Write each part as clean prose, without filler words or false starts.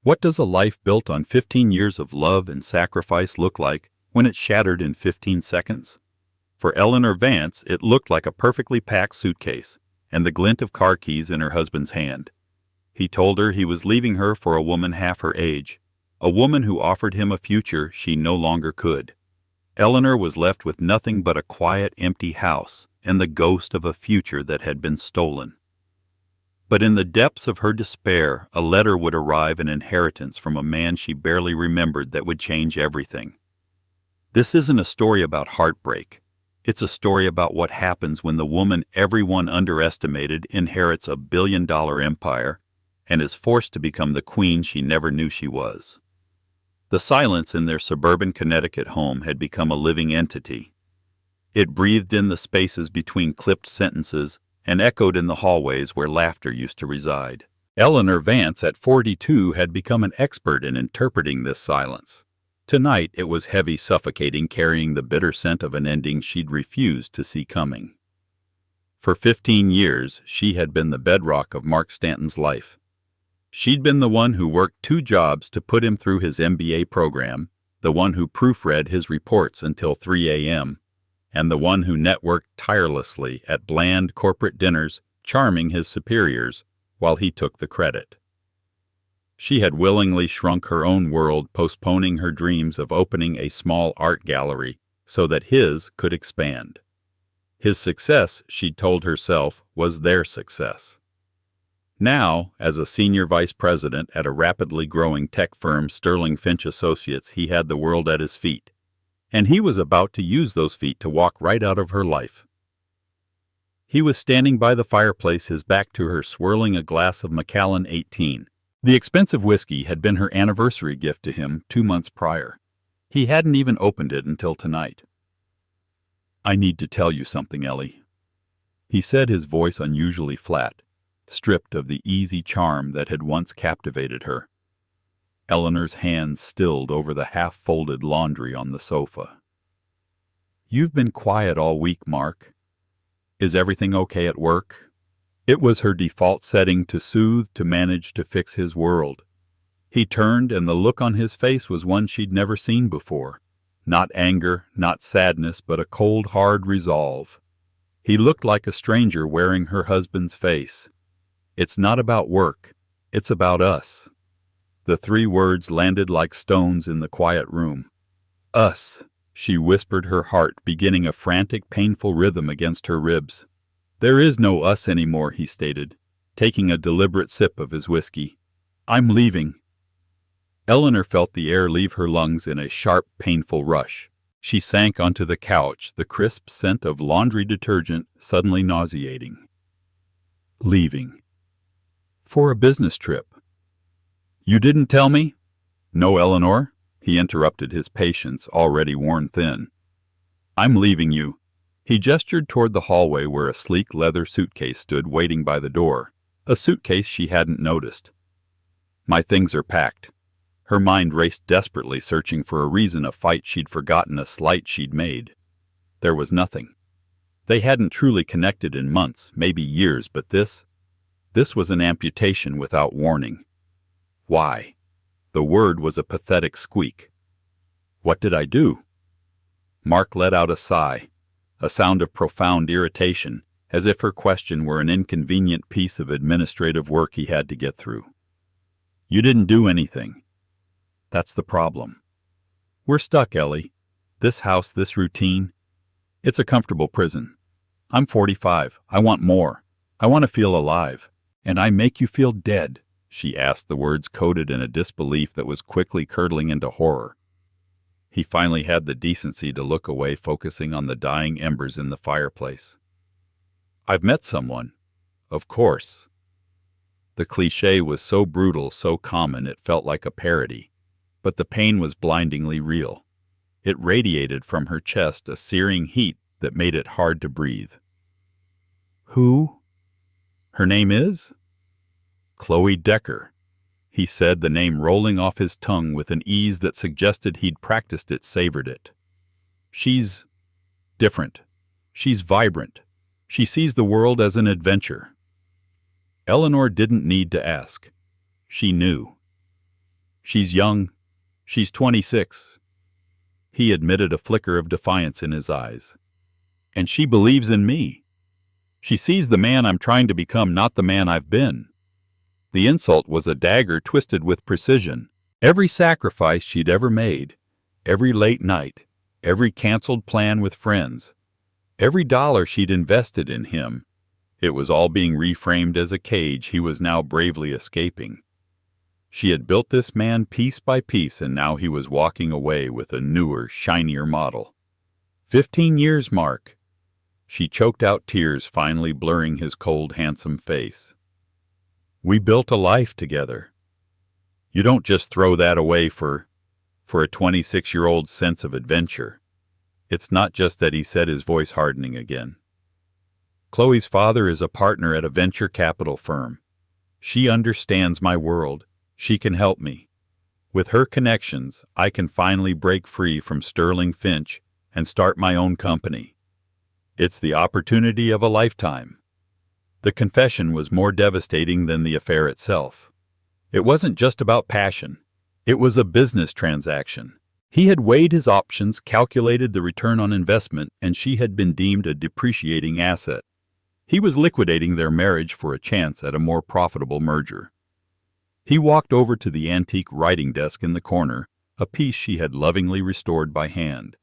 What does a life built on 15 years of love and sacrifice look like when it's shattered in 15 seconds? For Eleanor Vance, it looked like a perfectly packed suitcase and the glint of car keys in her husband's hand. He told her he was leaving her for a woman half her age, a woman who offered him a future she no longer could. Eleanor was left with nothing but a quiet, empty house and the ghost of a future that had been stolen. But in the depths of her despair, a letter would arrive, an inheritance from a man she barely remembered that would change everything. This isn't a story about heartbreak. It's a story about what happens when the woman everyone underestimated inherits a billion-dollar empire and is forced to become the queen she never knew she was. The silence in their suburban Connecticut home had become a living entity. It breathed in the spaces between clipped sentences and echoed in the hallways where laughter used to reside. Eleanor Vance, at 42, had become an expert in interpreting this silence. Tonight it was heavy, suffocating, carrying the bitter scent of an ending she'd refused to see coming. For 15 years, she had been the bedrock of Mark Stanton's life. She'd been the one who worked 2 jobs to put him through his MBA program, the one who proofread his reports until 3 a.m., and the one who networked tirelessly at bland corporate dinners, charming his superiors while he took the credit. She had willingly shrunk her own world, postponing her dreams of opening a small art gallery so that his could expand. His success, she'd told herself, was their success. Now, as a senior vice president at a rapidly growing tech firm, Sterling Finch Associates, he had the world at his feet, and he was about to use those feet to walk right out of her life. He was standing by the fireplace, his back to her, swirling a glass of Macallan 18. The expensive whiskey had been her anniversary gift to him 2 months prior. He hadn't even opened it until tonight. "I need to tell you something, Ellie," he said, his voice unusually flat, stripped of the easy charm that had once captivated her. Eleanor's hands stilled over the half-folded laundry on the sofa. "You've been quiet all week, Mark. Is everything okay at work?" It was her default setting to soothe, to manage, to fix his world. He turned, and the look on his face was one she'd never seen before. Not anger, not sadness, but a cold, hard resolve. He looked like a stranger wearing her husband's face. "It's not about work. It's about us." The 3 words landed like stones in the quiet room. "Us," she whispered, her heart beginning a frantic, painful rhythm against her ribs. "There is no us anymore," he stated, taking a deliberate sip of his whiskey. "I'm leaving." Eleanor felt the air leave her lungs in a sharp, painful rush. She sank onto the couch, the crisp scent of laundry detergent suddenly nauseating. Leaving. For a business trip. "You didn't tell me?" "No, Eleanor," he interrupted, his patience already worn thin. "I'm leaving you." He gestured toward the hallway where a sleek leather suitcase stood waiting by the door, a suitcase she hadn't noticed. "My things are packed." Her mind raced desperately, searching for a reason, a fight she'd forgotten, a slight she'd made. There was nothing. They hadn't truly connected in months, maybe years, but this was an amputation without warning. Why? The word was a pathetic squeak. "What did I do?" Mark let out a sigh, a sound of profound irritation, as if her question were an inconvenient piece of administrative work he had to get through. "You didn't do anything. That's the problem. We're stuck, Ellie. This house, this routine. It's a comfortable prison. I'm 45. I want more. I want to feel alive. And I make you feel dead," she asked, the words coated in a disbelief that was quickly curdling into horror. He finally had the decency to look away, focusing on the dying embers in the fireplace. "I've met someone. Of course." The cliché was so brutal, so common, it felt like a parody. But the pain was blindingly real. It radiated from her chest, a searing heat that made it hard to breathe. "Who?" "Her name is?" "Chloe Decker," he said, the name rolling off his tongue with an ease that suggested he'd practiced it, savored it. "She's different. She's vibrant. She sees the world as an adventure." Eleanor didn't need to ask. She knew. She's young. She's 26. He admitted a flicker of defiance in his eyes. And she believes in me. She sees the man I'm trying to become, not the man I've been. The insult was a dagger twisted with precision. Every sacrifice she'd ever made, every late night, every canceled plan with friends, every dollar she'd invested in him, it was all being reframed as a cage he was now bravely escaping. She had built this man piece by piece, and now he was walking away with a newer, shinier model. 15 years, Mark. She choked out tears, finally blurring his cold, handsome face. We built a life together. You don't just throw that away for a 26-year-old's sense of adventure. It's not just that, he said, his voice hardening again. Chloe's father is a partner at a venture capital firm. She understands my world. She can help me. With her connections, I can finally break free from Sterling Finch and start my own company. It's the opportunity of a lifetime. The confession was more devastating than the affair itself. It wasn't just about passion. It was a business transaction. He had weighed his options, calculated the return on investment, and she had been deemed a depreciating asset. He was liquidating their marriage for a chance at a more profitable merger. He walked over to the antique writing desk in the corner, a piece she had lovingly restored by hand.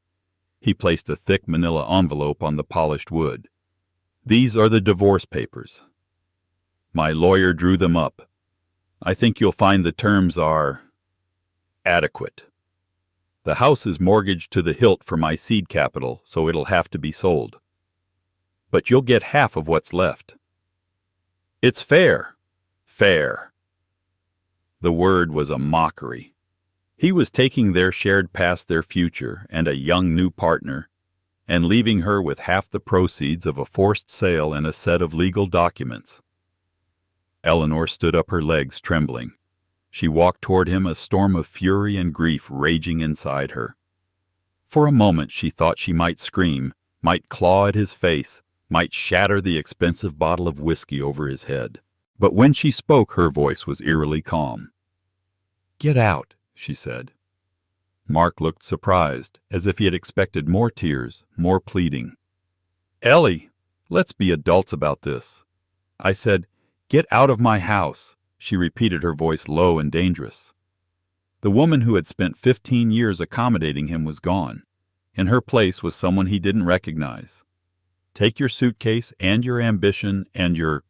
He placed a thick manila envelope on the polished wood. These are the divorce papers. My lawyer drew them up. I think you'll find the terms are adequate. The house is mortgaged to the hilt for my seed capital, so it'll have to be sold. But you'll get half of what's left. It's fair. Fair. The word was a mockery. He was taking their shared past, their future, and a young new partner, and leaving her with half the proceeds of a forced sale and a set of legal documents. Eleanor stood up, her legs trembling. She walked toward him, a storm of fury and grief raging inside her. For a moment she thought she might scream, might claw at his face, might shatter the expensive bottle of whiskey over his head. But when she spoke, her voice was eerily calm. "Get out," she said. Mark looked surprised, as if he had expected more tears, more pleading. "Ellie, let's be adults about this." I said, "Get out of my house," she repeated, her voice low and dangerous. The woman who had spent 15 years accommodating him was gone. In her place was someone he didn't recognize. Take your suitcase and your ambition and your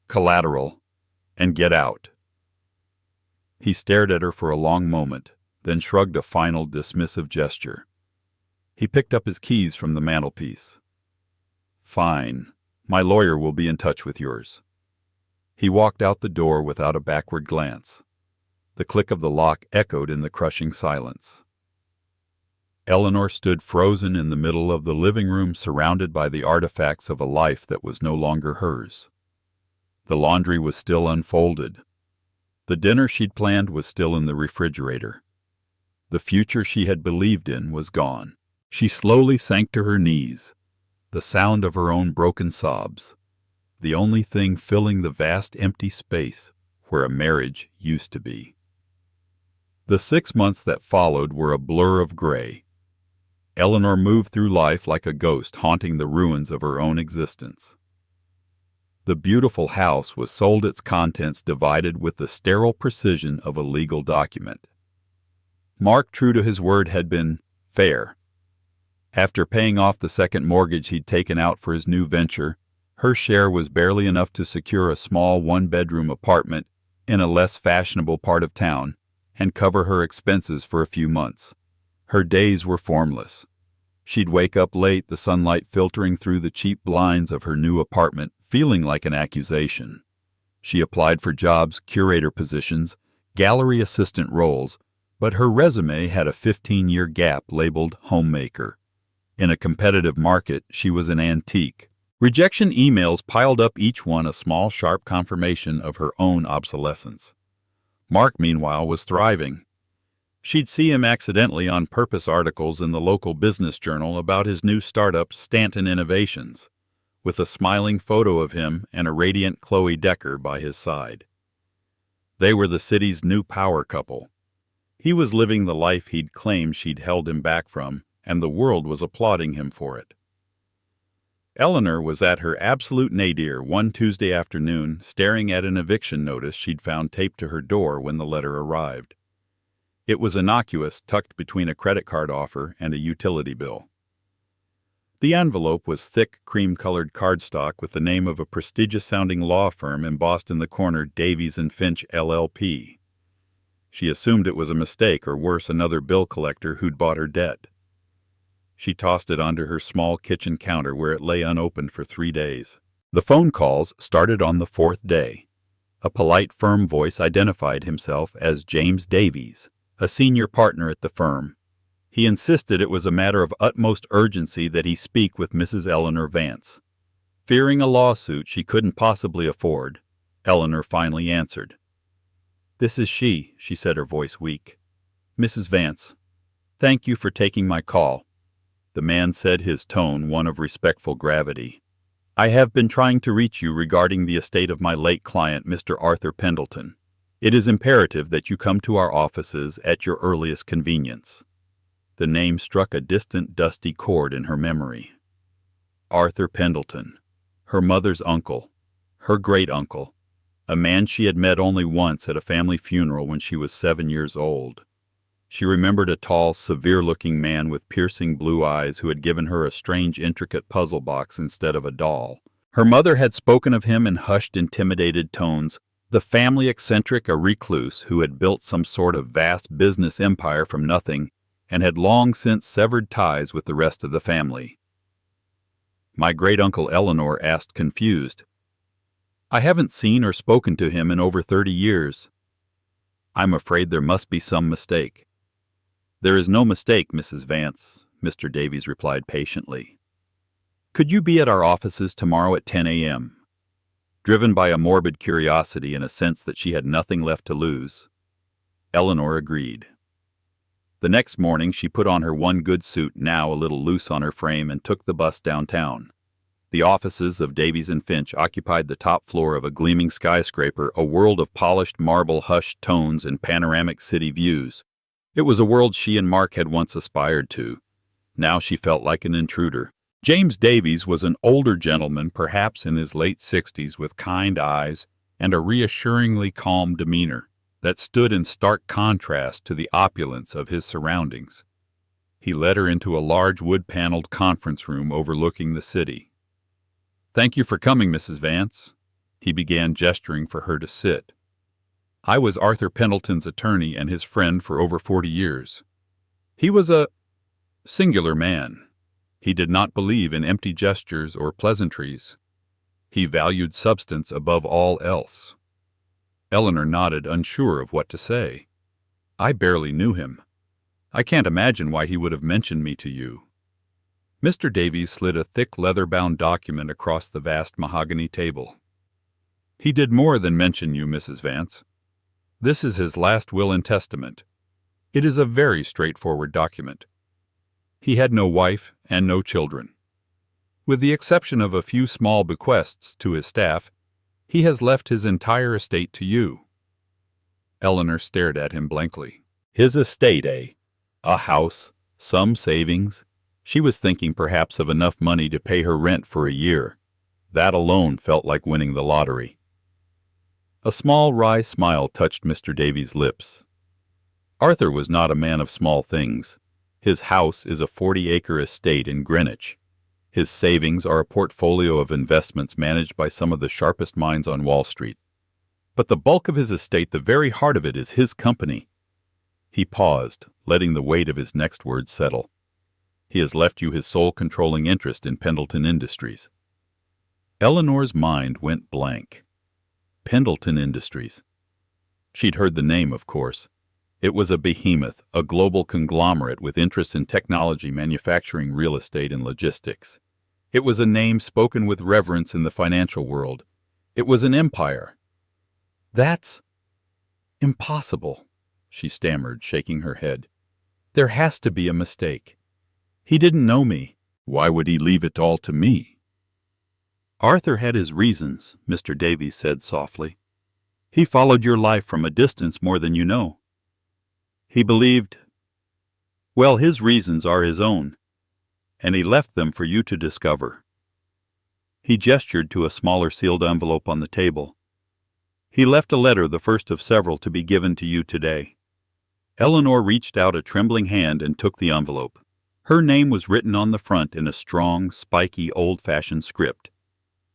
collateral and get out. He stared at her for a long moment, then shrugged a final dismissive gesture. He picked up his keys from the mantelpiece. "Fine. My lawyer will be in touch with yours." He walked out the door without a backward glance. The click of the lock echoed in the crushing silence. Eleanor stood frozen in the middle of the living room, surrounded by the artifacts of a life that was no longer hers. The laundry was still unfolded. The dinner she'd planned was still in the refrigerator. The future she had believed in was gone. She slowly sank to her knees, the sound of her own broken sobs, the only thing filling the vast empty space where a marriage used to be. The 6 months that followed were a blur of gray. Eleanor moved through life like a ghost, haunting the ruins of her own existence. The beautiful house was sold, its contents divided with the sterile precision of a legal document. Mark, true to his word, had been fair. After paying off the second mortgage he'd taken out for his new venture, her share was barely enough to secure a small one-bedroom apartment in a less fashionable part of town and cover her expenses for a few months. Her days were formless. She'd wake up late, the sunlight filtering through the cheap blinds of her new apartment, feeling like an accusation. She applied for jobs, curator positions, gallery assistant roles, but her resume had a 15-year gap labeled homemaker. In a competitive market, she was an antique. Rejection emails piled up, each one a small, sharp confirmation of her own obsolescence. Mark, meanwhile, was thriving. She'd see him accidentally on purpose articles in the local business journal about his new startup, Stanton Innovations, with a smiling photo of him and a radiant Chloe Decker by his side. They were the city's new power couple. He was living the life he'd claimed she'd held him back from, and the world was applauding him for it. Eleanor was at her absolute nadir one Tuesday afternoon, staring at an eviction notice she'd found taped to her door when the letter arrived. It was innocuous, tucked between a credit card offer and a utility bill. The envelope was thick, cream-colored cardstock with the name of a prestigious-sounding law firm embossed in the corner, Davies & Finch, LLP. She assumed it was a mistake, or worse, another bill collector who'd bought her debt. She tossed it onto her small kitchen counter where it lay unopened for 3 days. The phone calls started on the 4th day. A polite, firm voice identified himself as James Davies, a senior partner at the firm. He insisted it was a matter of utmost urgency that he speak with Mrs. Eleanor Vance. Fearing a lawsuit she couldn't possibly afford, Eleanor finally answered. "This is she," she said, her voice weak. "Mrs. Vance. Thank you for taking my call." The man said, his tone one of respectful gravity. "I have been trying to reach you regarding the estate of my late client, Mr. Arthur Pendleton. It is imperative that you come to our offices at your earliest convenience." The name struck a distant, dusty chord in her memory. Arthur Pendleton, her mother's uncle, her great-uncle, a man she had met only once at a family funeral when she was 7 years old. She remembered a tall, severe-looking man with piercing blue eyes who had given her a strange, intricate puzzle box instead of a doll. Her mother had spoken of him in hushed, intimidated tones, the family eccentric, a recluse who had built some sort of vast business empire from nothing and had long since severed ties with the rest of the family. My great-uncle, Eleanor asked, confused. "I haven't seen or spoken to him in over 30 years. I'm afraid there must be some mistake." "There is no mistake, Mrs. Vance," Mr. Davies replied patiently. "Could you be at our offices tomorrow at 10 a.m.? Driven by a morbid curiosity and a sense that she had nothing left to lose, Eleanor agreed. The next morning she put on her one good suit, now a little loose on her frame, and took the bus downtown. The offices of Davies & Finch occupied the top floor of a gleaming skyscraper, a world of polished marble, hushed tones, and panoramic city views. It was a world she and Mark had once aspired to. Now she felt like an intruder. James Davies was an older gentleman, perhaps in his late 60s, with kind eyes and a reassuringly calm demeanor that stood in stark contrast to the opulence of his surroundings. He led her into a large wood-paneled conference room overlooking the city. "Thank you for coming, Mrs. Vance," he began, gesturing for her to sit. "I was Arthur Pendleton's attorney and his friend for over 40 years. He was a singular man. He did not believe in empty gestures or pleasantries. He valued substance above all else." Eleanor nodded, unsure of what to say. "I barely knew him. I can't imagine why he would have mentioned me to you." Mr. Davies slid a thick leather-bound document across the vast mahogany table. "He did more than mention you, Mrs. Vance. This is his last will and testament. It is a very straightforward document. He had no wife and no children. With the exception of a few small bequests to his staff, he has left his entire estate to you." Eleanor stared at him blankly. His estate, eh? A house, some savings. She was thinking perhaps of enough money to pay her rent for a year. That alone felt like winning the lottery. A small, wry smile touched Mr. Davies' lips. Arthur was not a man of small things. His house is a 40-acre estate in Greenwich. His savings are a portfolio of investments managed by some of the sharpest minds on Wall Street. But the bulk of his estate, the very heart of it, is his company. He paused, letting the weight of his next words settle. He has left you his sole controlling interest in Pendleton Industries. Eleanor's mind went blank. Pendleton Industries. She'd heard the name, of course. It was a behemoth, a global conglomerate with interests in technology, manufacturing, real estate, and logistics. It was a name spoken with reverence in the financial world. It was an empire. "That's impossible," she stammered, shaking her head. "There has to be a mistake. He didn't know me. Why would he leave it all to me?" "Arthur had his reasons," Mr. Davies said softly. "He followed your life from a distance more than you know. He believed, well, his reasons are his own, and he left them for you to discover. He gestured to a smaller sealed envelope on the table. He left a letter, the first of several to be given to you today. Eleanor reached out a trembling hand and took the envelope. Her name was written on the front in a strong, spiky, old-fashioned script.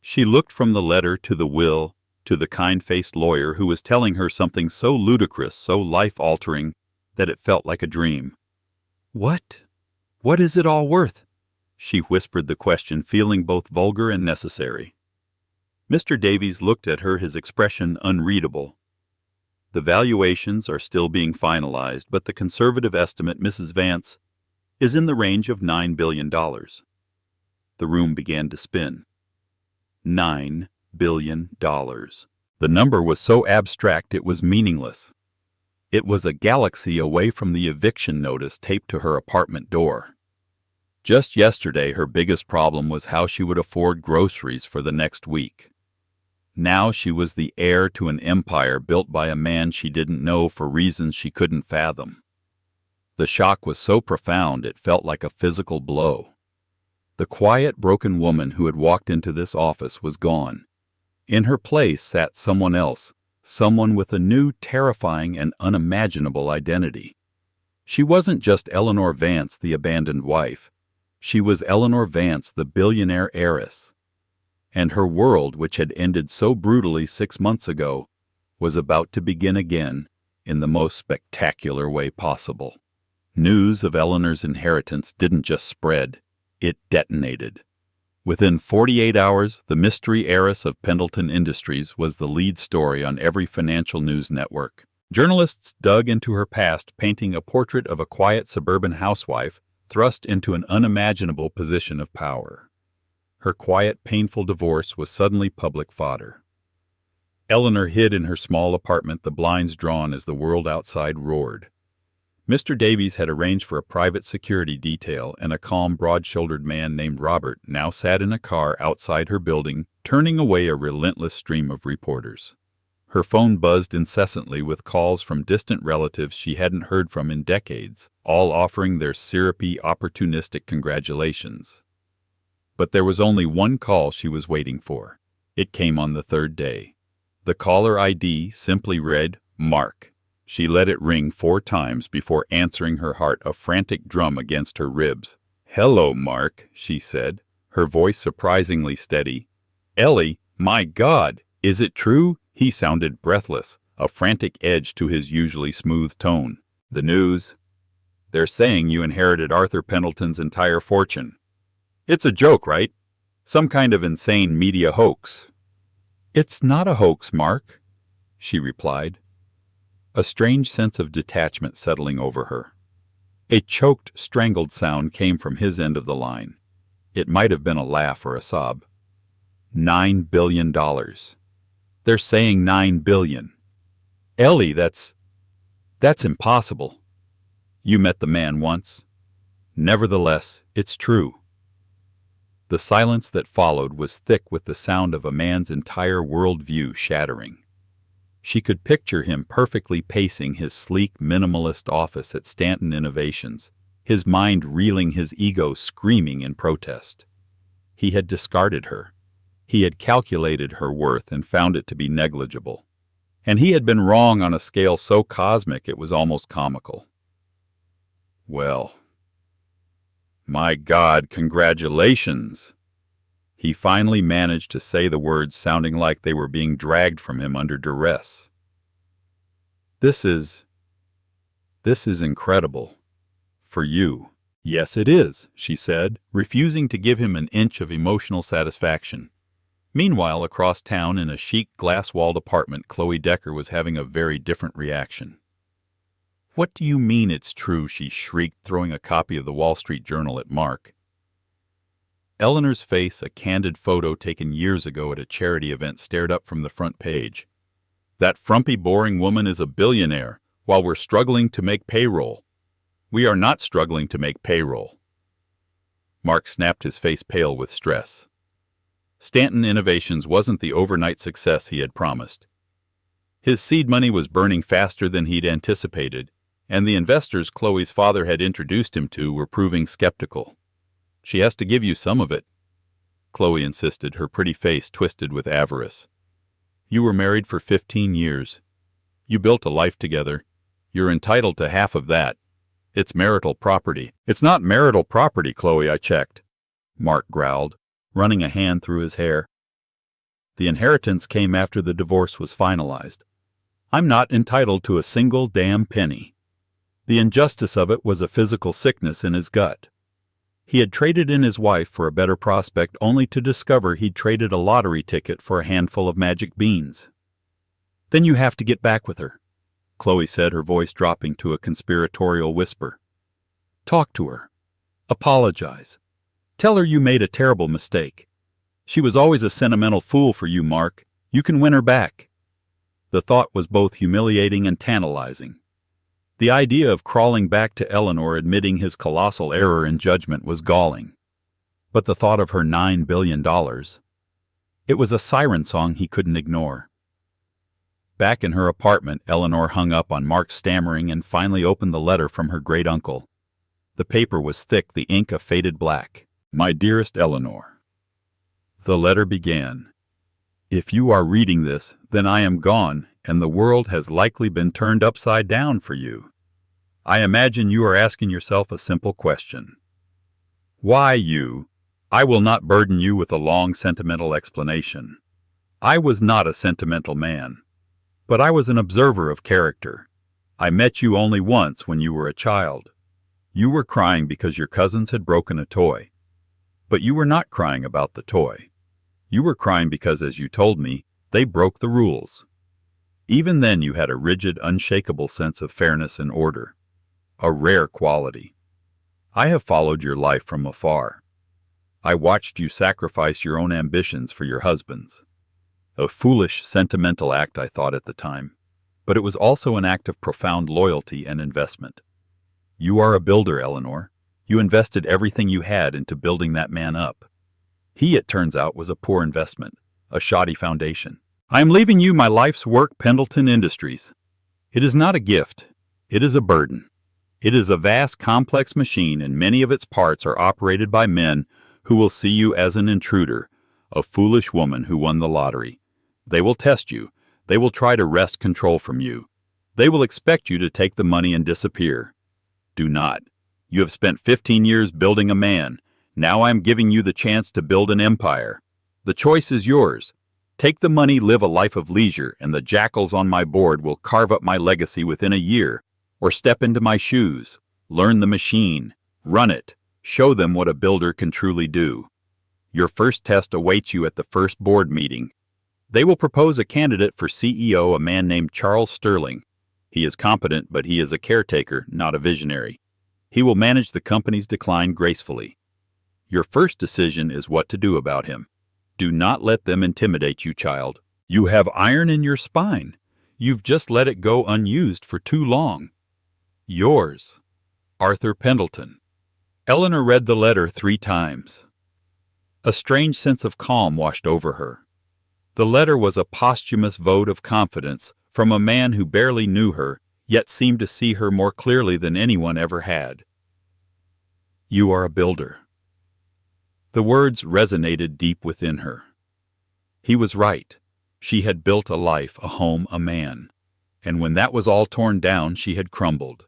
She looked from the letter to the will, to the kind-faced lawyer who was telling her something so ludicrous, so life-altering, that it felt like a dream. What is it all worth? She whispered the question, feeling both vulgar and necessary. Mr. Davies looked at her, his expression unreadable. The valuations are still being finalized, but the conservative estimate, Mrs. Vance, is in the range of $9 billion. The room began to spin. $9 billion. The number was so abstract it was meaningless. It was a galaxy away from the eviction notice taped to her apartment door. Just yesterday, her biggest problem was how she would afford groceries for the next week. Now she was the heir to an empire built by a man she didn't know for reasons she couldn't fathom. The shock was so profound it felt like a physical blow. The quiet, broken woman who had walked into this office was gone. In her place sat someone else, someone with a new, terrifying, and unimaginable identity. She wasn't just Eleanor Vance, the abandoned wife. She was Eleanor Vance, the billionaire heiress. And her world, which had ended so brutally 6 months ago, was about to begin again in the most spectacular way possible. News of Eleanor's inheritance didn't just spread, it detonated. Within 48 hours, the mystery heiress of Pendleton Industries was the lead story on every financial news network. Journalists dug into her past, painting a portrait of a quiet suburban housewife thrust into an unimaginable position of power. Her quiet, painful divorce was suddenly public fodder. Eleanor hid in her small apartment, the blinds drawn as the world outside roared. Mr. Davies had arranged for a private security detail, and a calm, broad-shouldered man named Robert now sat in a car outside her building, turning away a relentless stream of reporters. Her phone buzzed incessantly with calls from distant relatives she hadn't heard from in decades, all offering their syrupy, opportunistic congratulations. But there was only one call she was waiting for. It came on the third day. The caller ID simply read, Mark. She let it ring 4 times before answering, her heart a frantic drum against her ribs. "Hello, Mark," she said, her voice surprisingly steady. "Ellie, my God, is it true?" He sounded breathless, a frantic edge to his usually smooth tone. "The news? They're saying you inherited Arthur Pendleton's entire fortune. It's a joke, right? Some kind of insane media hoax." "It's not a hoax, Mark," she replied, a strange sense of detachment settling over her. A choked, strangled sound came from his end of the line. It might have been a laugh or a sob. $9 billion. They're saying $9 billion. Ellie, that's impossible. You met the man once. Nevertheless, it's true. The silence that followed was thick with the sound of a man's entire worldview shattering. She could picture him perfectly pacing his sleek, minimalist office at Stanton Innovations, his mind reeling, his ego screaming in protest. He had discarded her. He had calculated her worth and found it to be negligible. And he had been wrong on a scale so cosmic it was almost comical. "Well, my God, congratulations!" He finally managed to say the words, sounding like they were being dragged from him under duress. This is incredible. For you." "Yes, it is," she said, refusing to give him an inch of emotional satisfaction. Meanwhile, across town in a chic, glass-walled apartment, Chloe Decker was having a very different reaction. "What do you mean it's true?" she shrieked, throwing a copy of the Wall Street Journal at Mark. Eleanor's face, a candid photo taken years ago at a charity event, stared up from the front page. "That frumpy, boring woman is a billionaire, while we're struggling to make payroll. We are not struggling to make payroll." Mark snapped, his face pale with stress. Stanton Innovations wasn't the overnight success he had promised. His seed money was burning faster than he'd anticipated, and the investors Chloe's father had introduced him to were proving skeptical. "She has to give you some of it," Chloe insisted, her pretty face twisted with avarice. "You were married for 15 years. You built a life together. You're entitled to half of that. It's marital property." "It's not marital property, Chloe, I checked," Mark growled, running a hand through his hair. "The inheritance came after the divorce was finalized. I'm not entitled to a single damn penny." The injustice of it was a physical sickness in his gut. He had traded in his wife for a better prospect only to discover he'd traded a lottery ticket for a handful of magic beans. "Then you have to get back with her," Chloe said, her voice dropping to a conspiratorial whisper. "Talk to her. Apologize. Tell her you made a terrible mistake. She was always a sentimental fool for you, Mark. You can win her back." The thought was both humiliating and tantalizing. The idea of crawling back to Eleanor admitting his colossal error in judgment was galling. But the thought of her $9 billion... It was a siren song he couldn't ignore. Back in her apartment, Eleanor hung up on Mark's stammering and finally opened the letter from her great-uncle. The paper was thick, the ink a faded black. "My dearest Eleanor," the letter began, "if you are reading this, then I am gone, and the world has likely been turned upside down for you. I imagine you are asking yourself a simple question. Why you? I will not burden you with a long sentimental explanation. I was not a sentimental man, but I was an observer of character. I met you only once when you were a child. You were crying because your cousins had broken a toy. But you were not crying about the toy. You were crying because, as you told me, they broke the rules. Even then you had a rigid, unshakable sense of fairness and order. A rare quality. I have followed your life from afar. I watched you sacrifice your own ambitions for your husband's. A foolish, sentimental act, I thought at the time, but it was also an act of profound loyalty and investment. You are a builder, Eleanor. You invested everything you had into building that man up. He, it turns out, was a poor investment, a shoddy foundation. I am leaving you my life's work, Pendleton Industries. It is not a gift. It is a burden. It is a vast, complex machine, and many of its parts are operated by men who will see you as an intruder, a foolish woman who won the lottery. They will test you. They will try to wrest control from you. They will expect you to take the money and disappear. Do not. You have spent 15 years building a man. Now I am giving you the chance to build an empire. The choice is yours. Take the money, live a life of leisure, and the jackals on my board will carve up my legacy within a year. Or step into my shoes, learn the machine, run it, show them what a builder can truly do. Your first test awaits you at the first board meeting. They will propose a candidate for CEO, a man named Charles Sterling. He is competent, but he is a caretaker, not a visionary. He will manage the company's decline gracefully. Your first decision is what to do about him. Do not let them intimidate you, child. You have iron in your spine. You've just let it go unused for too long. Yours, Arthur Pendleton. Eleanor read the letter 3 times. A strange sense of calm washed over her. The letter was a posthumous vote of confidence from a man who barely knew her, yet seemed to see her more clearly than anyone ever had. You are a builder. The words resonated deep within her. He was right. She had built a life, a home, a man. And when that was all torn down, she had crumbled.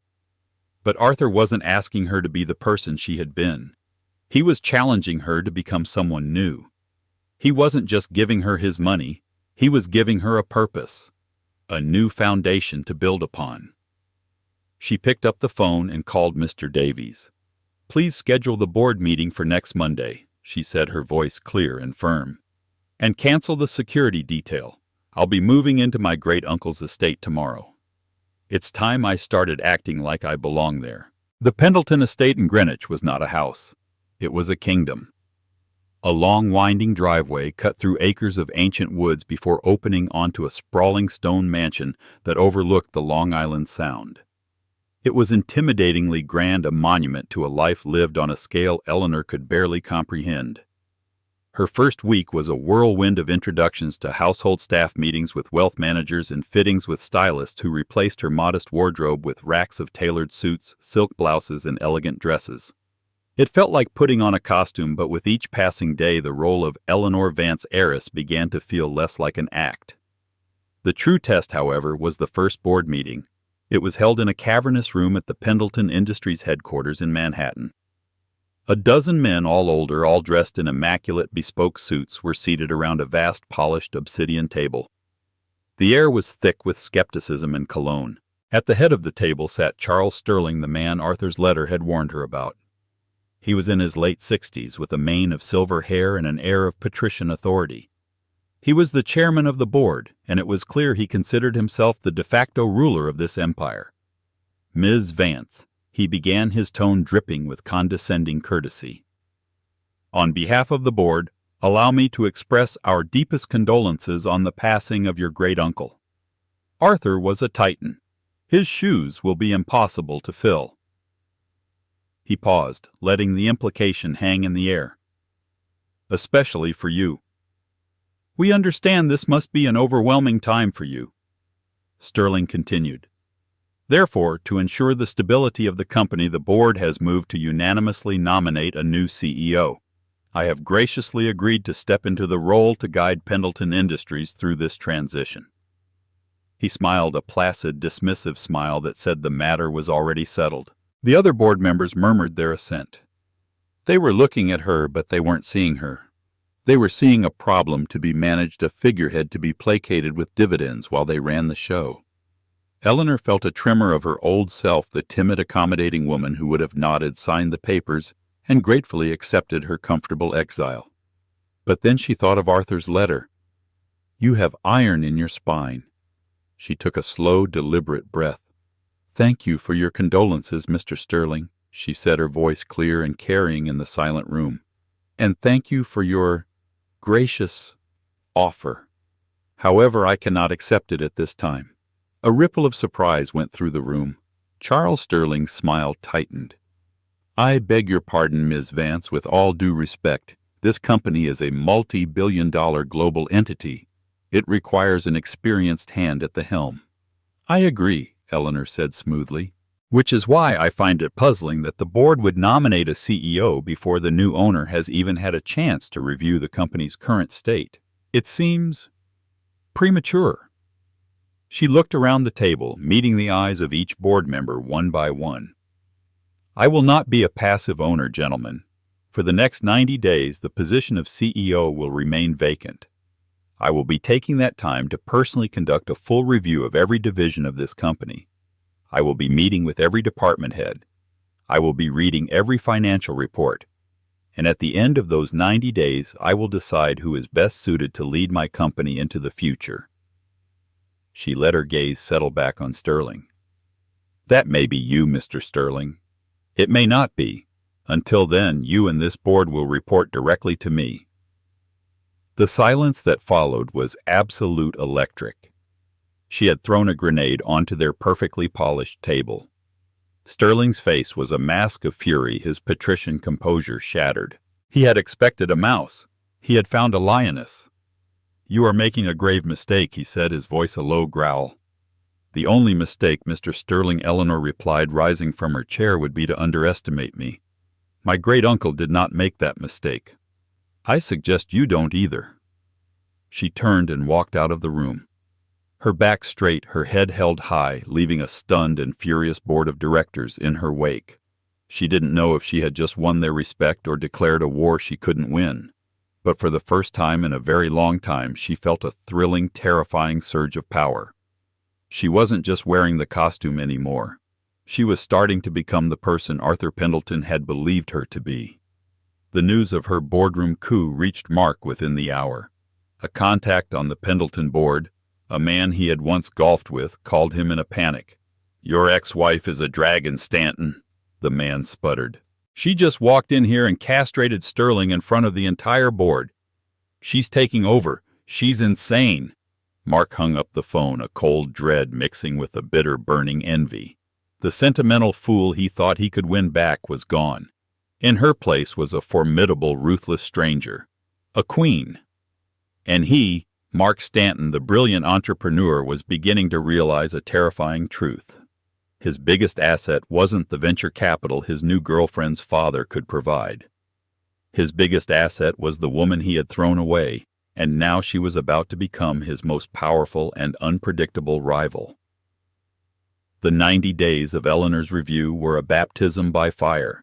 But Arthur wasn't asking her to be the person she had been. He was challenging her to become someone new. He wasn't just giving her his money, he was giving her a purpose, a new foundation to build upon. She picked up the phone and called Mr. Davies. "Please schedule the board meeting for next Monday," she said, her voice clear and firm. "And cancel the security detail. I'll be moving into my great-uncle's estate tomorrow. It's time I started acting like I belong there." The Pendleton estate in Greenwich was not a house. It was a kingdom. A long winding driveway cut through acres of ancient woods before opening onto a sprawling stone mansion that overlooked the Long Island Sound. It was intimidatingly grand, a monument to a life lived on a scale Eleanor could barely comprehend. Her first week was a whirlwind of introductions to household staff, meetings with wealth managers, and fittings with stylists who replaced her modest wardrobe with racks of tailored suits, silk blouses, and elegant dresses. It felt like putting on a costume, but with each passing day the role of Eleanor Vance heiress began to feel less like an act. The true test, however, was the first board meeting. It was held in a cavernous room at the Pendleton Industries headquarters in Manhattan. A dozen men, all older, all dressed in immaculate bespoke suits, were seated around a vast polished obsidian table. The air was thick with skepticism and cologne. At the head of the table sat Charles Sterling, the man Arthur's letter had warned her about. He was in his late 60s, with a mane of silver hair and an air of patrician authority. He was the chairman of the board, and it was clear he considered himself the de facto ruler of this empire. "Ms. Vance," he began, his tone dripping with condescending courtesy. "On behalf of the board, allow me to express our deepest condolences on the passing of your great uncle. Arthur was a Titan. His shoes will be impossible to fill." He paused, letting the implication hang in the air. "Especially for you. We understand this must be an overwhelming time for you." Sterling continued. "Therefore, to ensure the stability of the company, the board has moved to unanimously nominate a new CEO. I have graciously agreed to step into the role to guide Pendleton Industries through this transition." He smiled, a placid, dismissive smile that said the matter was already settled. The other board members murmured their assent. They were looking at her, but they weren't seeing her. They were seeing a problem to be managed, a figurehead to be placated with dividends while they ran the show. Eleanor felt a tremor of her old self, the timid, accommodating woman who would have nodded, signed the papers, and gratefully accepted her comfortable exile. But then she thought of Arthur's letter. "You have iron in your spine." She took a slow, deliberate breath. "Thank you for your condolences, Mr. Sterling," she said, her voice clear and carrying in the silent room. "And thank you for your gracious offer. However, I cannot accept it at this time." A ripple of surprise went through the room. Charles Sterling's smile tightened. "I beg your pardon, Ms. Vance, with all due respect. This company is a multi-billion-dollar global entity. It requires an experienced hand at the helm." "I agree," Eleanor said smoothly, "which is why I find it puzzling that the board would nominate a CEO before the new owner has even had a chance to review the company's current state. It seems premature." She looked around the table, meeting the eyes of each board member one by one. "I will not be a passive owner, gentlemen. For the next 90 days, the position of CEO will remain vacant. I will be taking that time to personally conduct a full review of every division of this company. I will be meeting with every department head. I will be reading every financial report. And at the end of those 90 days, I will decide who is best suited to lead my company into the future." She let her gaze settle back on Sterling. "That may be you, Mr. Sterling. It may not be. Until then, you and this board will report directly to me." The silence that followed was absolute electric. She had thrown a grenade onto their perfectly polished table. Sterling's face was a mask of fury, his patrician composure shattered. He had expected a mouse. He had found a lioness. "You are making a grave mistake," he said, his voice a low growl. "The only mistake, Mr. Sterling," Eleanor replied, rising from her chair, "would be to underestimate me. My great-uncle did not make that mistake. I suggest you don't either." She turned and walked out of the room. Her back straight, her head held high, leaving a stunned and furious board of directors in her wake. She didn't know if she had just won their respect or declared a war she couldn't win. But for the first time in a very long time, she felt a thrilling, terrifying surge of power. She wasn't just wearing the costume anymore. She was starting to become the person Arthur Pendleton had believed her to be. The news of her boardroom coup reached Mark within the hour. A contact on the Pendleton board, a man he had once golfed with, called him in a panic. "Your ex-wife is a dragon, Stanton," the man sputtered. "She just walked in here and castrated Sterling in front of the entire board. She's taking over. She's insane." Mark hung up the phone, a cold dread mixing with a bitter, burning envy. The sentimental fool he thought he could win back was gone. In her place was a formidable, ruthless stranger. A queen. And he, Mark Stanton, the brilliant entrepreneur, was beginning to realize a terrifying truth. His biggest asset wasn't the venture capital his new girlfriend's father could provide. His biggest asset was the woman he had thrown away, and now she was about to become his most powerful and unpredictable rival. The 90 days of Eleanor's review were a baptism by fire.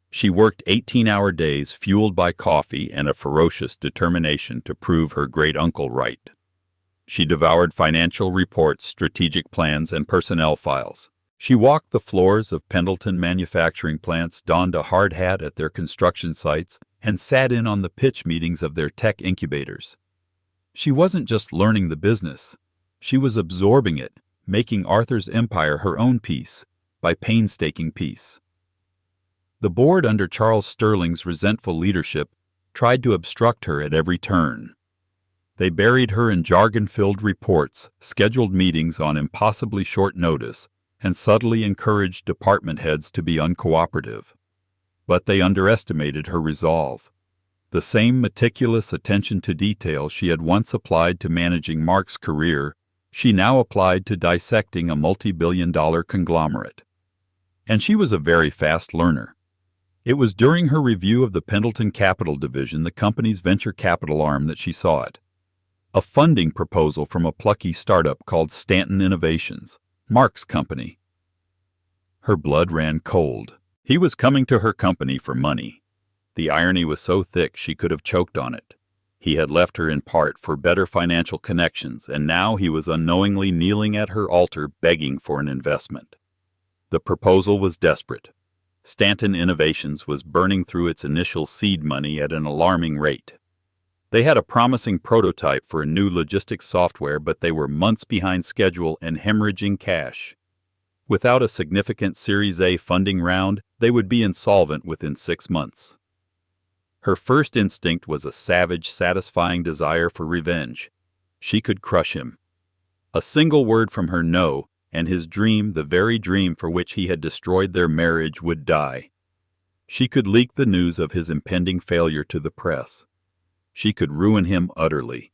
She worked 18-hour days fueled by coffee and a ferocious determination to prove her great-uncle right. She devoured financial reports, strategic plans, and personnel files. She walked the floors of Pendleton manufacturing plants, donned a hard hat at their construction sites, and sat in on the pitch meetings of their tech incubators. She wasn't just learning the business. She was absorbing it, making Arthur's empire her own piece, by painstaking piece. The board under Charles Sterling's resentful leadership tried to obstruct her at every turn. They buried her in jargon-filled reports, scheduled meetings on impossibly short notice, and subtly encouraged department heads to be uncooperative. But they underestimated her resolve. The same meticulous attention to detail she had once applied to managing Mark's career, she now applied to dissecting a multi-billion-dollar conglomerate. And she was a very fast learner. It was during her review of the Pendleton Capital Division, the company's venture capital arm, that she saw it. A funding proposal from a plucky startup called Stanton Innovations, Mark's company. Her blood ran cold. He was coming to her company for money. The irony was so thick she could have choked on it. He had left her in part for better financial connections, and now he was unknowingly kneeling at her altar begging for an investment. The proposal was desperate. Stanton Innovations was burning through its initial seed money at an alarming rate. They had a promising prototype for a new logistics software, but they were months behind schedule and hemorrhaging cash. Without a significant Series A funding round, they would be insolvent within 6 months. Her first instinct was a savage, satisfying desire for revenge. She could crush him. A single word from her no, and his dream, the very dream for which he had destroyed their marriage, would die. She could leak the news of his impending failure to the press. She could ruin him utterly.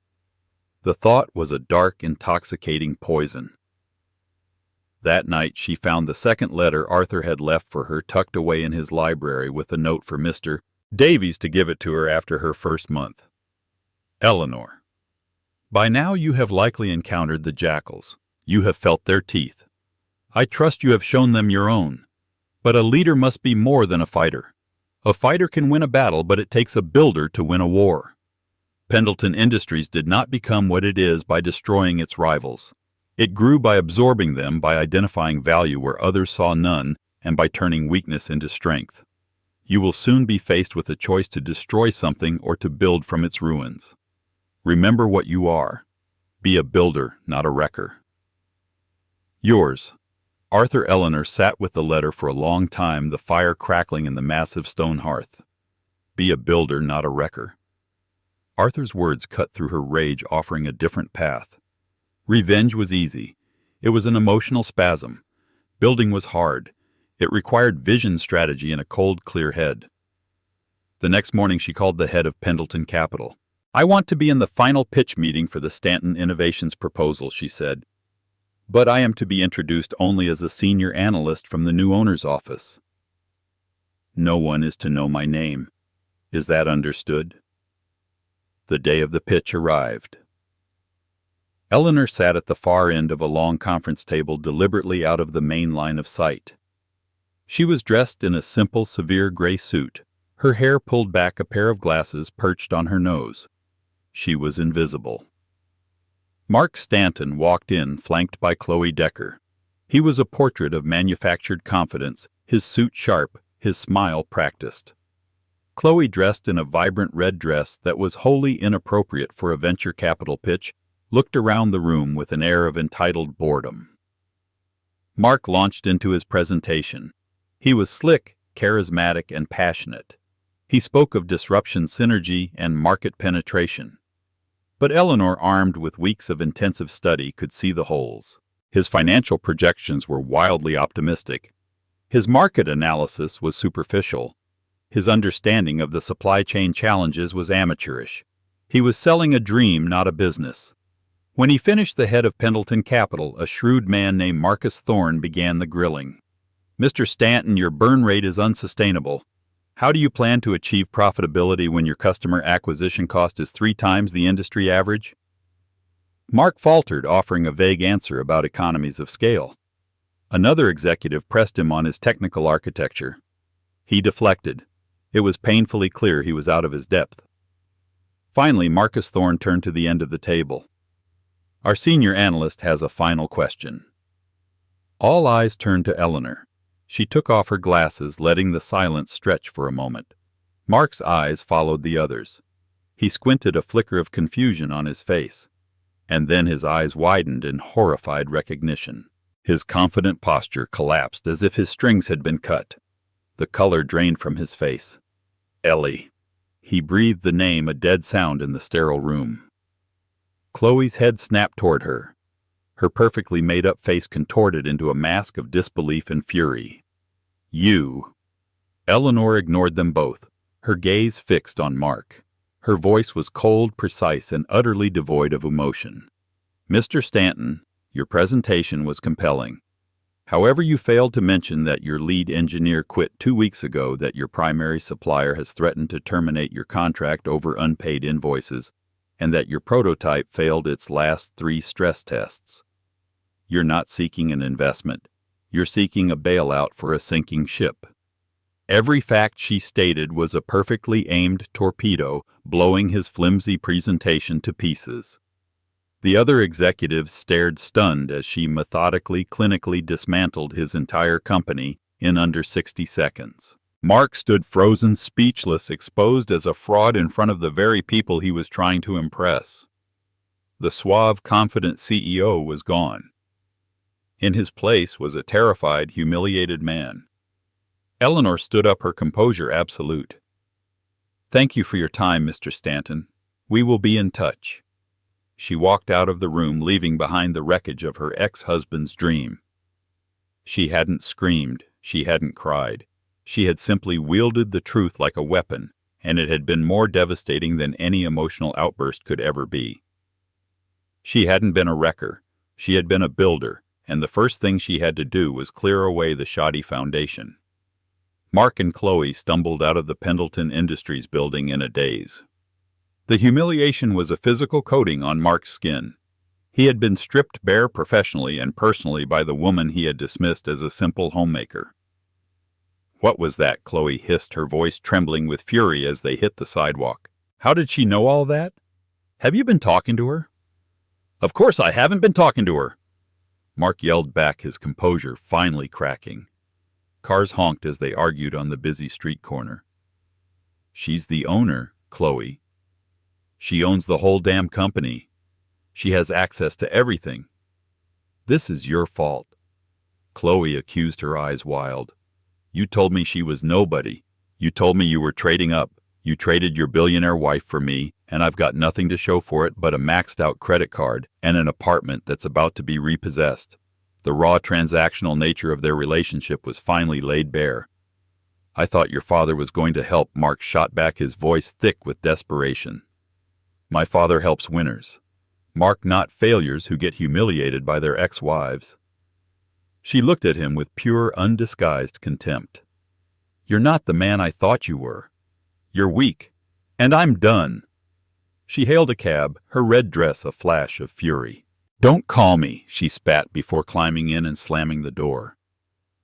The thought was a dark, intoxicating poison. That night she found the second letter Arthur had left for her tucked away in his library, with a note for Mr. Davies to give it to her after her first month. Eleanor. By now you have likely encountered the jackals. You have felt their teeth. I trust you have shown them your own. But a leader must be more than a fighter. A fighter can win a battle, but it takes a builder to win a war. Pendleton Industries did not become what it is by destroying its rivals. It grew by absorbing them, by identifying value where others saw none, and by turning weakness into strength. You will soon be faced with a choice to destroy something or to build from its ruins. Remember what you are. Be a builder, not a wrecker. Yours. Arthur. Eleanor sat with the letter for a long time, the fire crackling in the massive stone hearth. Be a builder, not a wrecker. Arthur's words cut through her rage, offering a different path. Revenge was easy. It was an emotional spasm. Building was hard. It required vision, strategy, and a cold, clear head. The next morning she called the head of Pendleton Capital. I want to be in the final pitch meeting for the Stanton Innovations proposal, she said. But I am to be introduced only as a senior analyst from the new owner's office. No one is to know my name. Is that understood? The day of the pitch arrived. Eleanor sat at the far end of a long conference table, deliberately out of the main line of sight. She was dressed in a simple, severe gray suit, her hair pulled back, a pair of glasses perched on her nose. She was invisible. Mark Stanton walked in, flanked by Chloe Decker. He was a portrait of manufactured confidence, his suit sharp, his smile practiced. Chloe, dressed in a vibrant red dress that was wholly inappropriate for a venture capital pitch, looked around the room with an air of entitled boredom. Mark launched into his presentation. He was slick, charismatic, and passionate. He spoke of disruption, synergy, and market penetration. But Eleanor, armed with weeks of intensive study, could see the holes. His financial projections were wildly optimistic. His market analysis was superficial. His understanding of the supply chain challenges was amateurish. He was selling a dream, not a business. When he finished, the head of Pendleton Capital, a shrewd man named Marcus Thorne, began the grilling. "Mr. Stanton, your burn rate is unsustainable. How do you plan to achieve profitability when your customer acquisition cost is 3 times the industry average?" Mark faltered, offering a vague answer about economies of scale. Another executive pressed him on his technical architecture. He deflected. It was painfully clear he was out of his depth. Finally, Marcus Thorne turned to the end of the table. "Our senior analyst has a final question." All eyes turned to Eleanor. She took off her glasses, letting the silence stretch for a moment. Mark's eyes followed the others. He squinted, a flicker of confusion on his face. And then his eyes widened in horrified recognition. His confident posture collapsed as if his strings had been cut. The color drained from his face. "Ellie." He breathed the name, a dead sound in the sterile room. Chloe's head snapped toward her. Her perfectly made-up face contorted into a mask of disbelief and fury. "You." Eleanor ignored them both, her gaze fixed on Mark. Her voice was cold, precise, and utterly devoid of emotion. "Mr. Stanton, your presentation was compelling. However, you failed to mention that your lead engineer quit 2 weeks ago, that your primary supplier has threatened to terminate your contract over unpaid invoices, and that your prototype failed its last 3 stress tests. You're not seeking an investment. You're seeking a bailout for a sinking ship." Every fact she stated was a perfectly aimed torpedo, blowing his flimsy presentation to pieces. The other executives stared stunned as she methodically, clinically dismantled his entire company in under 60 seconds. Mark stood frozen, speechless, exposed as a fraud in front of the very people he was trying to impress. The suave, confident CEO was gone. In his place was a terrified, humiliated man. Eleanor stood up, her composure absolute. "Thank you for your time, Mr. Stanton. We will be in touch." She walked out of the room, leaving behind the wreckage of her ex-husband's dream. She hadn't screamed, she hadn't cried. She had simply wielded the truth like a weapon, and it had been more devastating than any emotional outburst could ever be. She hadn't been a wrecker, she had been a builder, and the first thing she had to do was clear away the shoddy foundation. Mark and Chloe stumbled out of the Pendleton Industries building in a daze. The humiliation was a physical coating on Mark's skin. He had been stripped bare professionally and personally by the woman he had dismissed as a simple homemaker. "What was that?" Chloe hissed, her voice trembling with fury as they hit the sidewalk. "How did she know all that? Have you been talking to her?" "Of course I haven't been talking to her!" Mark yelled back, his composure finally cracking. Cars honked as they argued on the busy street corner. "She's the owner, Chloe. She owns the whole damn company. She has access to everything. This is your fault." Chloe accused, her eyes wild. "You told me she was nobody. You told me you were trading up. You traded your billionaire wife for me, and I've got nothing to show for it but a maxed-out credit card and an apartment that's about to be repossessed." The raw transactional nature of their relationship was finally laid bare. "I thought your father was going to help." Mark shot back, his voice thick with desperation. "My father helps winners. Mark, not failures who get humiliated by their ex-wives." She looked at him with pure, undisguised contempt. "You're not the man I thought you were. You're weak. And I'm done." She hailed a cab, her red dress a flash of fury. "Don't call me," she spat before climbing in and slamming the door.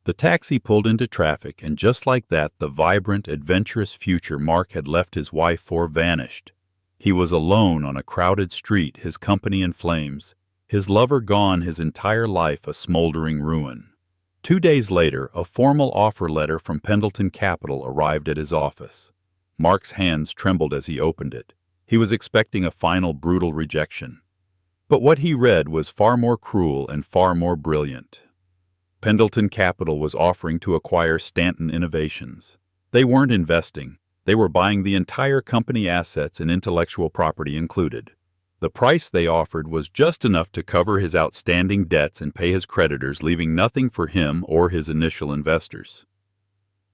The taxi pulled into traffic, and just like that, the vibrant, adventurous future Mark had left his wife for vanished. He was alone on a crowded street, his company in flames, his lover gone, his entire life a smoldering ruin. 2 days later, a formal offer letter from Pendleton Capital arrived at his office. Mark's hands trembled as he opened it. He was expecting a final brutal rejection. But what he read was far more cruel and far more brilliant. Pendleton Capital was offering to acquire Stanton Innovations. They weren't investing. They were buying the entire company, assets and intellectual property included. The price they offered was just enough to cover his outstanding debts and pay his creditors, leaving nothing for him or his initial investors.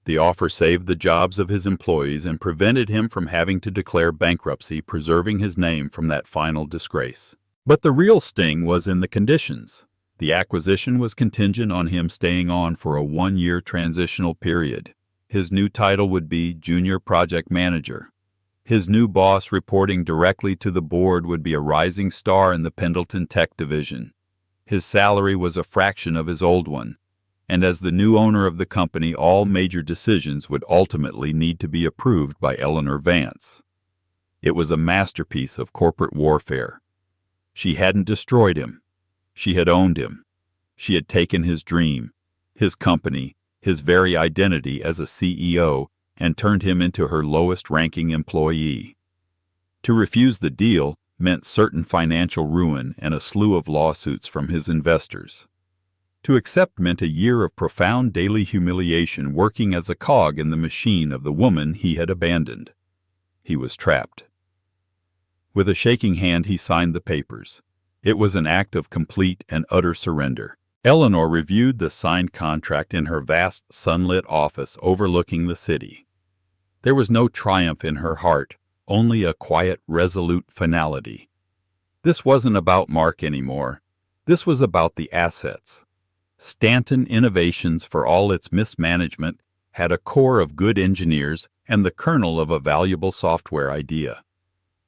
The offer saved the jobs of his employees and prevented him from having to declare bankruptcy, preserving his name from that final disgrace. But the real sting was in the conditions. The acquisition was contingent on him staying on for a one-year transitional period. His new title would be Junior Project Manager. His new boss, reporting directly to the board, would be a rising star in the Pendleton Tech division. His salary was a fraction of his old one, and as the new owner of the company, all major decisions would ultimately need to be approved by Eleanor Vance. It was a masterpiece of corporate warfare. She hadn't destroyed him. She had owned him. She had taken his dream, his company, his very identity as a CEO, and turned him into her lowest-ranking employee. To refuse the deal meant certain financial ruin and a slew of lawsuits from his investors. To accept meant a year of profound daily humiliation, working as a cog in the machine of the woman he had abandoned. He was trapped. With a shaking hand he signed the papers. It was an act of complete and utter surrender. Eleanor reviewed the signed contract in her vast, sunlit office overlooking the city. There was no triumph in her heart, only a quiet, resolute finality. This wasn't about Mark anymore. This was about the assets. Stanton Innovations, for all its mismanagement, had a core of good engineers and the kernel of a valuable software idea.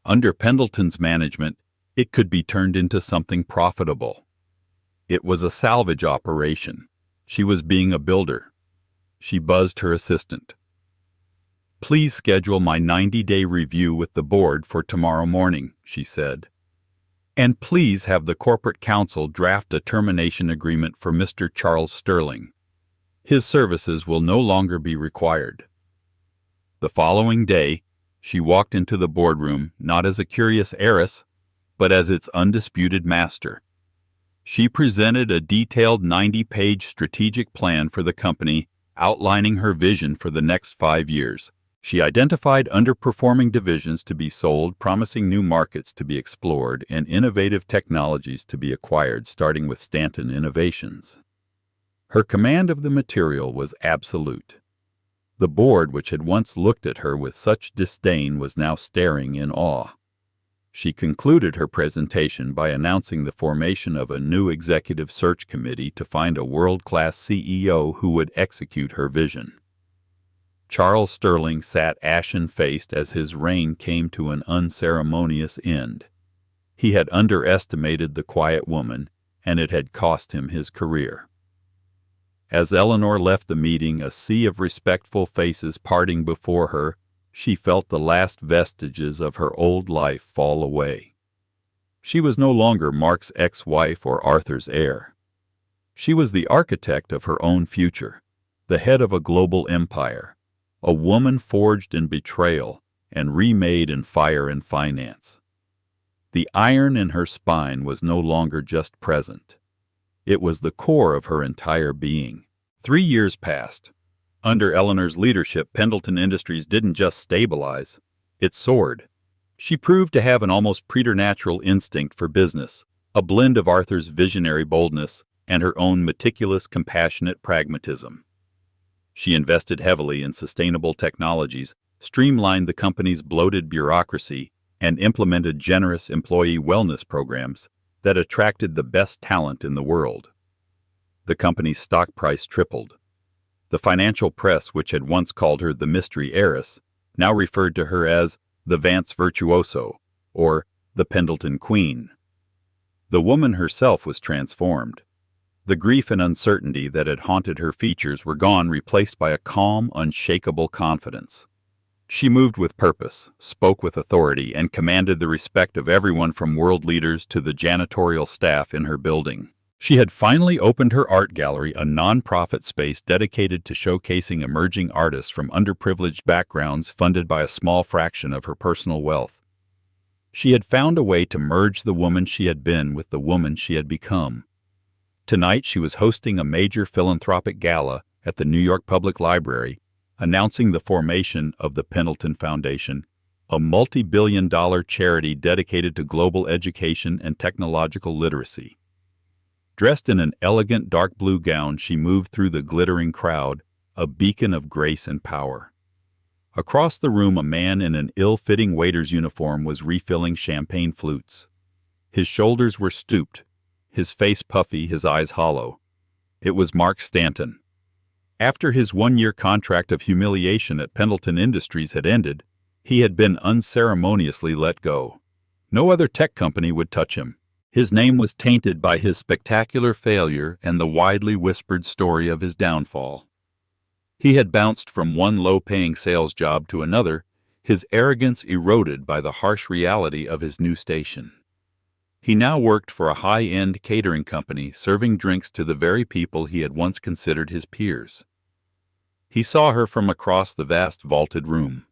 Under Pendleton's management, it could be turned into something profitable. It was a salvage operation. She was being a builder. She buzzed her assistant. "Please schedule my 90-day review with the board for tomorrow morning," she said. "And please have the corporate counsel draft a termination agreement for Mr. Charles Sterling. His services will no longer be required." The following day, she walked into the boardroom not as a curious heiress, but as its undisputed master. She presented a detailed 90-page strategic plan for the company, outlining her vision for the next 5 years. She identified underperforming divisions to be sold, promising new markets to be explored, and innovative technologies to be acquired, starting with Stanton Innovations. Her command of the material was absolute. The board, which had once looked at her with such disdain, was now staring in awe. She concluded her presentation by announcing the formation of a new executive search committee to find a world-class CEO who would execute her vision. Charles Sterling sat ashen-faced as his reign came to an unceremonious end. He had underestimated the quiet woman, and it had cost him his career. As Eleanor left the meeting, a sea of respectful faces parting before her, she felt the last vestiges of her old life fall away. She was no longer Mark's ex-wife or Arthur's heir. She was the architect of her own future, the head of a global empire, a woman forged in betrayal and remade in fire and finance. The iron in her spine was no longer just present. It was the core of her entire being. 3 years passed. Under Eleanor's leadership, Pendleton Industries didn't just stabilize, it soared. She proved to have an almost preternatural instinct for business, a blend of Arthur's visionary boldness and her own meticulous, compassionate pragmatism. She invested heavily in sustainable technologies, streamlined the company's bloated bureaucracy, and implemented generous employee wellness programs that attracted the best talent in the world. The company's stock price tripled. The financial press, which had once called her the mystery heiress, now referred to her as the Vance Virtuoso, or the Pendleton Queen. The woman herself was transformed. The grief and uncertainty that had haunted her features were gone, replaced by a calm, unshakable confidence. She moved with purpose, spoke with authority, and commanded the respect of everyone from world leaders to the janitorial staff in her building. She had finally opened her art gallery, a non-profit space dedicated to showcasing emerging artists from underprivileged backgrounds, funded by a small fraction of her personal wealth. She had found a way to merge the woman she had been with the woman she had become. Tonight she was hosting a major philanthropic gala at the New York Public Library, announcing the formation of the Pendleton Foundation, a multi-billion-dollar charity dedicated to global education and technological literacy. Dressed in an elegant dark blue gown, she moved through the glittering crowd, a beacon of grace and power. Across the room, a man in an ill-fitting waiter's uniform was refilling champagne flutes. His shoulders were stooped, his face puffy, his eyes hollow. It was Mark Stanton. After his one-year contract of humiliation at Pendleton Industries had ended, he had been unceremoniously let go. No other tech company would touch him. His name was tainted by his spectacular failure and the widely whispered story of his downfall. He had bounced from one low-paying sales job to another, his arrogance eroded by the harsh reality of his new station. He now worked for a high-end catering company, serving drinks to the very people he had once considered his peers. He saw her from across the vast vaulted room.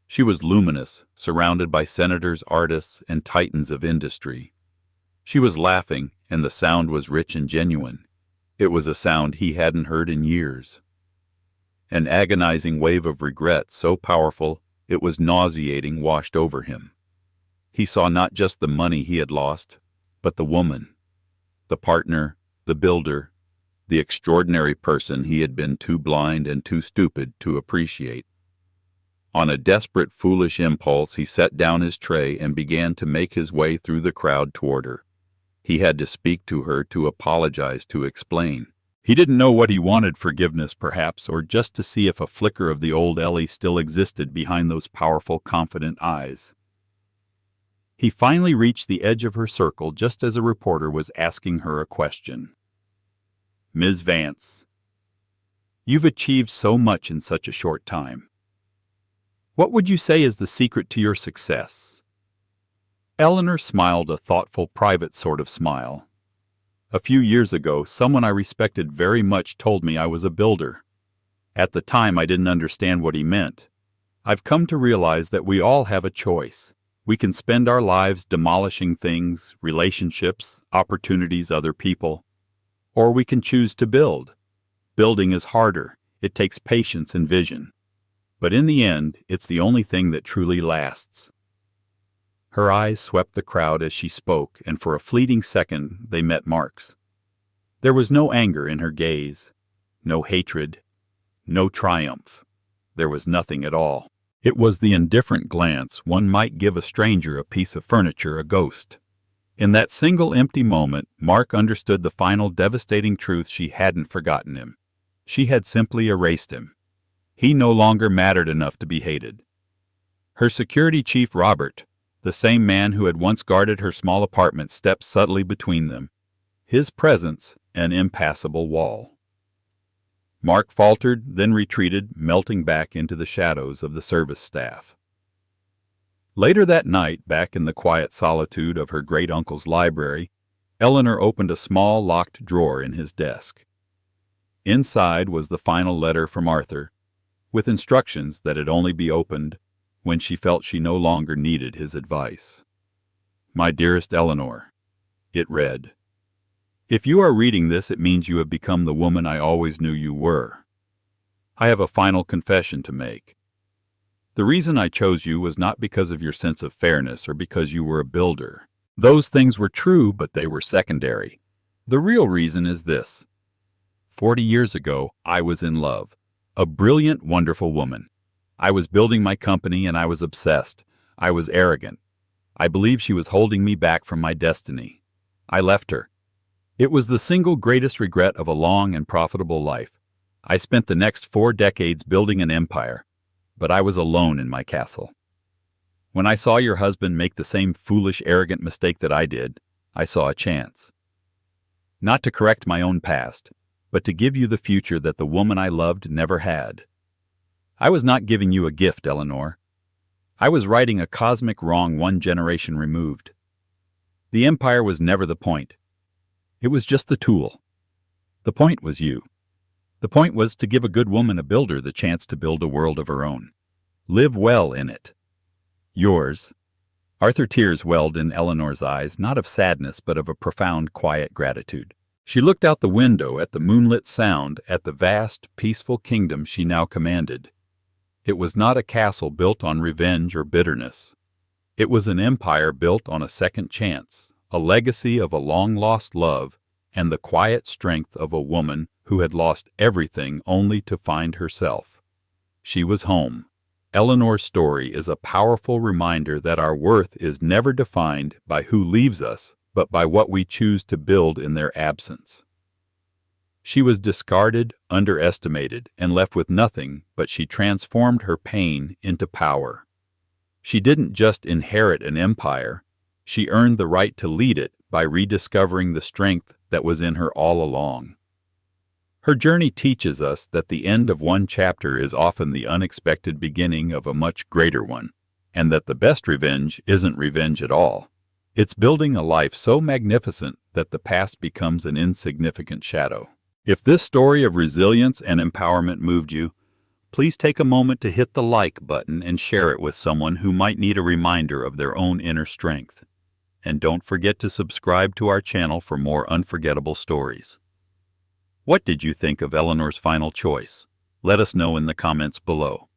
She was luminous, surrounded by senators, artists, and titans of industry. She was laughing, and the sound was rich and genuine. It was a sound he hadn't heard in years. An agonizing wave of regret so powerful it was nauseating washed over him. He saw not just the money he had lost, but the woman, the partner, the builder, the extraordinary person he had been too blind and too stupid to appreciate. On a desperate, foolish impulse, he set down his tray and began to make his way through the crowd toward her. He had to speak to her, to apologize, to explain. He didn't know what he wanted, forgiveness perhaps, or just to see if a flicker of the old Ellie still existed behind those powerful, confident eyes. He finally reached the edge of her circle just as a reporter was asking her a question. "Ms. Vance, you've achieved so much in such a short time. What would you say is the secret to your success?" Eleanor smiled, a thoughtful, private sort of smile. "A few years ago, someone I respected very much told me I was a builder. At the time, I didn't understand what he meant. I've come to realize that we all have a choice. We can spend our lives demolishing things, relationships, opportunities, other people. Or we can choose to build. Building is harder. It takes patience and vision. But in the end, it's the only thing that truly lasts." Her eyes swept the crowd as she spoke, and for a fleeting second they met Mark's. There was no anger in her gaze, no hatred, no triumph. There was nothing at all. It was the indifferent glance one might give a stranger a piece of furniture, a ghost. In that single empty moment, Mark understood the final devastating truth: she hadn't forgotten him. She had simply erased him. He no longer mattered enough to be hated. Her security chief, Robert, the same man who had once guarded her small apartment, stepped subtly between them, his presence an impassable wall. Mark faltered, then retreated, melting back into the shadows of the service staff. Later that night, back in the quiet solitude of her great-uncle's library, Eleanor opened a small locked drawer in his desk. Inside was the final letter from Arthur, with instructions that it only be opened when she felt she no longer needed his advice. "My dearest Eleanor," it read, "if you are reading this, it means you have become the woman I always knew you were. I have a final confession to make. The reason I chose you was not because of your sense of fairness or because you were a builder. Those things were true, but they were secondary. The real reason is this. 40 years ago, I was in love. A brilliant, wonderful woman. I was building my company and I was obsessed. I was arrogant. I believed she was holding me back from my destiny. I left her. It was the single greatest regret of a long and profitable life. I spent the next 4 decades building an empire, but I was alone in my castle. When I saw your husband make the same foolish, arrogant mistake that I did, I saw a chance. Not to correct my own past, but to give you the future that the woman I loved never had. I was not giving you a gift, Eleanor. I was righting a cosmic wrong 1 generation removed. The empire was never the point. It was just the tool. The point was you. The point was to give a good woman, a builder, the chance to build a world of her own. Live well in it. Yours." Arthur, tears welled in Eleanor's eyes, not of sadness, but of a profound, quiet gratitude. She looked out the window at the moonlit sound, at the vast, peaceful kingdom she now commanded. It was not a castle built on revenge or bitterness. It was an empire built on a second chance, a legacy of a long-lost love, and the quiet strength of a woman who had lost everything only to find herself. She was home. Eleanor's story is a powerful reminder that our worth is never defined by who leaves us, but by what we choose to build in their absence. She was discarded, underestimated, and left with nothing, but she transformed her pain into power. She didn't just inherit an empire, she earned the right to lead it by rediscovering the strength that was in her all along. Her journey teaches us that the end of one chapter is often the unexpected beginning of a much greater one, and that the best revenge isn't revenge at all. It's building a life so magnificent that the past becomes an insignificant shadow. If this story of resilience and empowerment moved you, please take a moment to hit the like button and share it with someone who might need a reminder of their own inner strength. And don't forget to subscribe to our channel for more unforgettable stories. What did you think of Eleanor's final choice? Let us know in the comments below.